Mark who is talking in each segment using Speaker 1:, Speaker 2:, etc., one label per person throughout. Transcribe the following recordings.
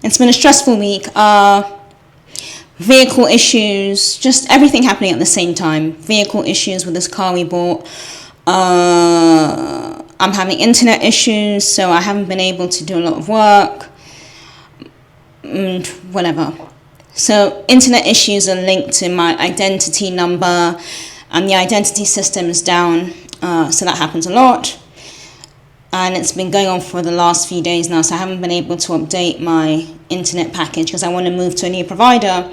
Speaker 1: It's been a stressful week. Vehicle issues, just everything happening at the same time. Vehicle issues with this car we bought. I'm having internet issues, so I haven't been able to do a lot of work. Whatever. So internet issues are linked to my identity number, and the identity system is down. So that happens a lot. And it's been going on for the last few days now, so I haven't been able to update my internet package because I want to move to a new provider.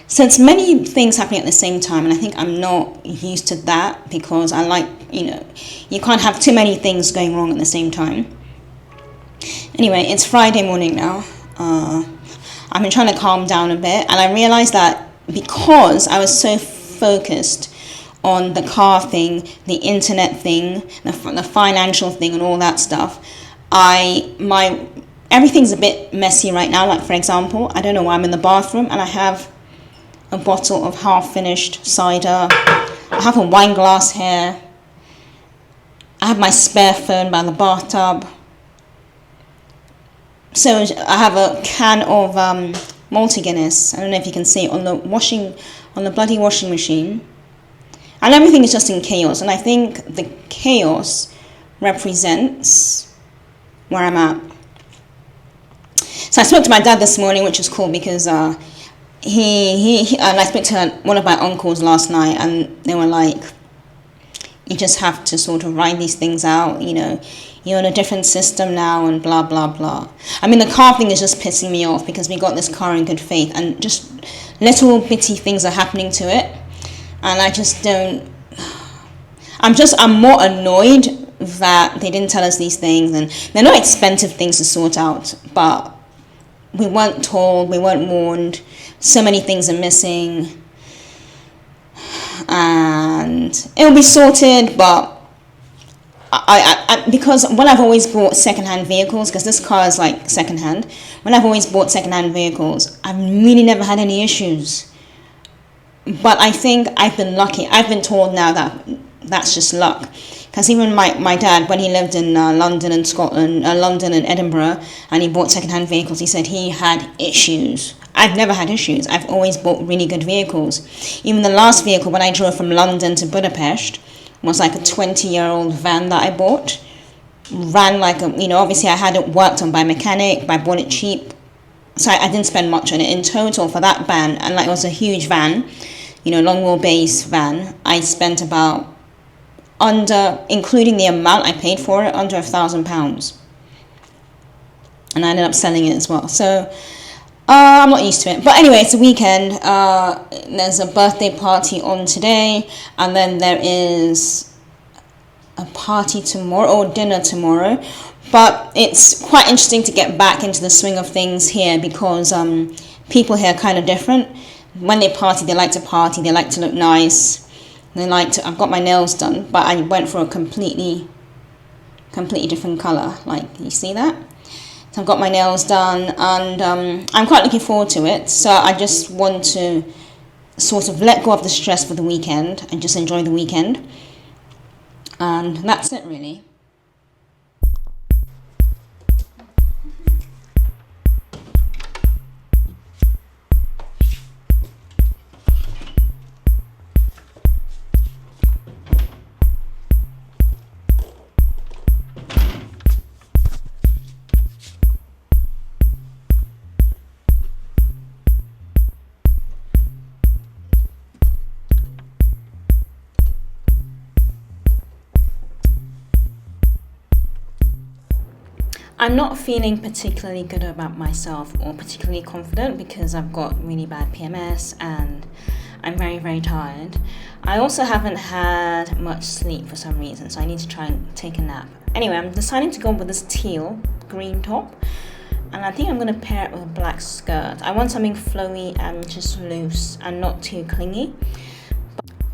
Speaker 1: So it's many things happening at the same time, and I think I'm not used to that because I like, you can't have too many things going wrong at the same time. Anyway, it's Friday morning now. I've been trying to calm down a bit, and I realized that because I was so focused on the car thing, the internet thing, the financial thing, and all that stuff, everything's a bit messy right now. Like, for example, I don't know why I'm in the bathroom and I have a bottle of half-finished cider. I have a wine glass here. I have my spare phone by the bathtub. So I have a can of Malty Guinness. I don't know if you can see it on the bloody washing machine. And everything is just in chaos. And I think the chaos represents where I'm at. So I spoke to my dad this morning, which was cool because he and I spoke to one of my uncles last night, and they were like, you just have to sort of write these things out, you're in a different system now and blah, blah, blah. I mean, the car thing is just pissing me off because we got this car in good faith and just little bitty things are happening to it. And I just don't, I'm more annoyed that they didn't tell us these things, and they're not expensive things to sort out, but we weren't told, we weren't warned, so many things are missing, and it'll be sorted, but I because when I've always bought second-hand vehicles, because this car is like second-hand, when I've always bought second-hand vehicles, I've really never had any issues. But I think I've been lucky. I've been told now that that's just luck. Because even my dad, when he lived in London and Scotland, London and Edinburgh, and he bought second-hand vehicles, he said he had issues. I've never had issues. I've always bought really good vehicles. Even the last vehicle, when I drove from London to Budapest, was like a 20-year-old van that I bought. Ran like obviously I had it worked on by a mechanic, but I bought it cheap. So I didn't spend much on it. In total for that van, and like it was a huge van, long wheelbase van, I spent about including the amount I paid for it, under £1,000. And I ended up selling it as well. So I'm not used to it. But anyway, it's a weekend. There's a birthday party on today, and then there is a party tomorrow, or dinner tomorrow. But it's quite interesting to get back into the swing of things here because people here are kind of different. When they party, they like to look nice. I've got my nails done, but I went for a completely different colour. Like, you see that? So I've got my nails done, and I'm quite looking forward to it. So I just want to sort of let go of the stress for the weekend and just enjoy the weekend. And that's it, really. I'm not feeling particularly good about myself or particularly confident because I've got really bad PMS and I'm very, very tired. I also haven't had much sleep for some reason, so I need to try and take a nap. Anyway, I'm deciding to go with this teal green top, and I think I'm going to pair it with a black skirt. I want something flowy and just loose and not too clingy.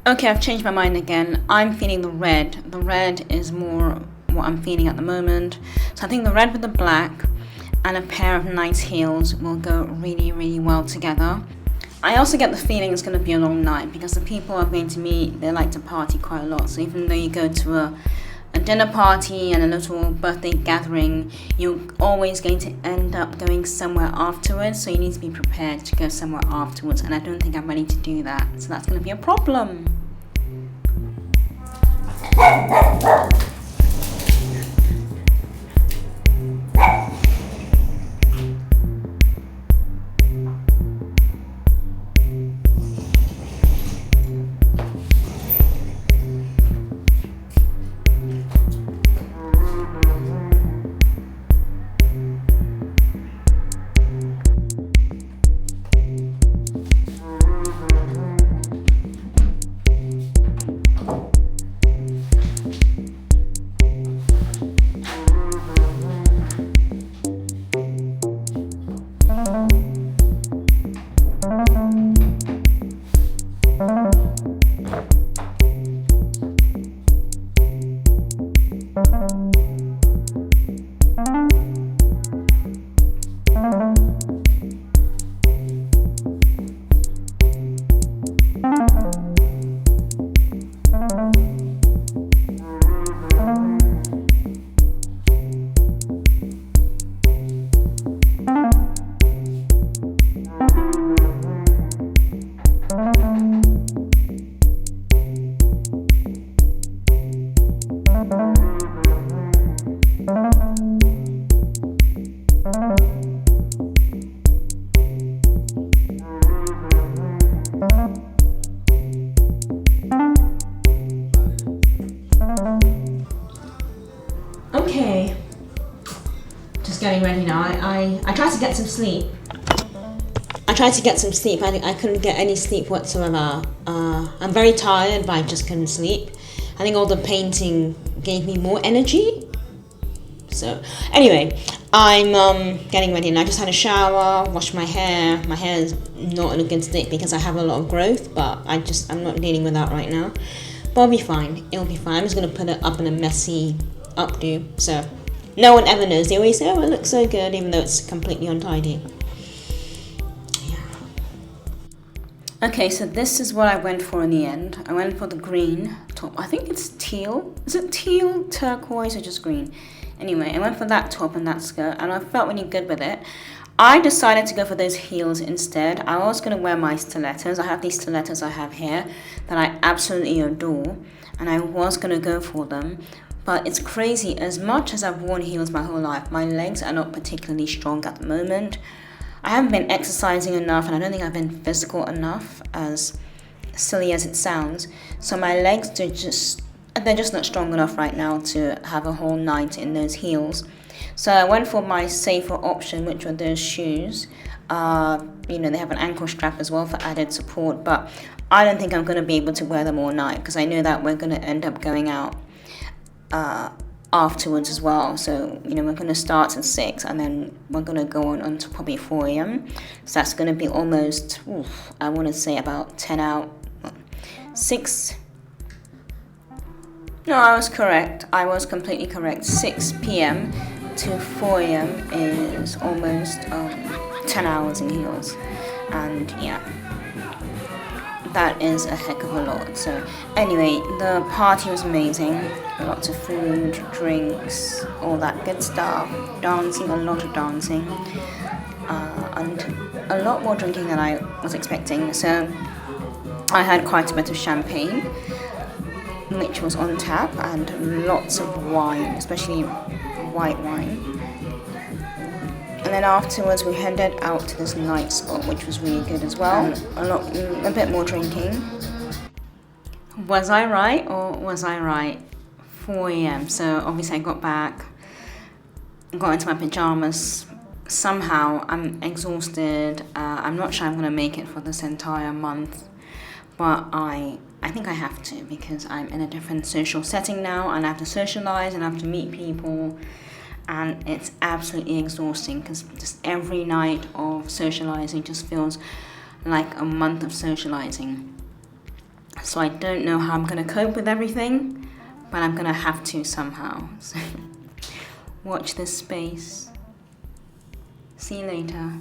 Speaker 1: Okay, I've changed my mind again. I'm feeling the red. The red is more what I'm feeling at the moment. So I think the red with the black and a pair of nice heels will go really, really well together. I also get the feeling it's going to be a long night because the people I'm going to meet, they like to party quite a lot. So even though you go to a dinner party and a little birthday gathering, you're always going to end up going somewhere afterwards. So you need to be prepared to go somewhere afterwards. And I don't think I'm ready to do that. So that's going to be a problem. Okay, just getting ready now. I tried to get some sleep. I couldn't get any sleep whatsoever. I'm very tired, but I just couldn't sleep. I think all the painting gave me more energy. So anyway, I'm getting ready now. I just had a shower, washed my hair. My hair is not in a good state because I have a lot of growth, but I'm not dealing with that right now. But I'll be fine. It'll be fine. I'm just gonna put it up in a messy updo, so no one ever knows. They always say, oh, it looks so good, even though it's completely untidy. Yeah. Okay, so this is what I went for in the end. I went for the green top. I think it's teal. Is it teal, turquoise, or just green? Anyway, I went for that top and that skirt, and I felt really good with it. I decided to go for those heels instead. I was going to wear my stilettos. I have these stilettos I have here that I absolutely adore, and I was going to go for them. But it's crazy, as much as I've worn heels my whole life, my legs are not particularly strong at the moment. I haven't been exercising enough, and I don't think I've been physical enough, as silly as it sounds. So my legs, they're just not strong enough right now to have a whole night in those heels. So I went for my safer option, which were those shoes. They have an ankle strap as well for added support, but I don't think I'm going to be able to wear them all night, because I know that we're going to end up going out afterwards as well. So we're going to start at 6 and then we're going to go on until probably 4 a.m. So that's going to be almost I want to say about 10 out 6. No, I was correct. I was completely correct. 6 p.m. to 4 a.m. is almost 10 hours in heels, and yeah, that is a heck of a lot. So anyway, the party was amazing. Lots of food, drinks, all that good stuff. Dancing, a lot of dancing, and a lot more drinking than I was expecting. So I had quite a bit of champagne, which was on tap, and lots of wine, especially white wine. And then afterwards we headed out to this night spot, which was really good as well. A bit more drinking. Was I right or was I right? 4 a.m. So obviously I got back, got into my pajamas. Somehow I'm exhausted. I'm not sure I'm going to make it for this entire month, but I think I have to, because I'm in a different social setting now, and I have to socialize and I have to meet people, and it's absolutely exhausting, because just every night of socializing just feels like a month of socializing. So I don't know how I'm going to cope with everything, but I'm going to have to somehow. So watch this space. See you later.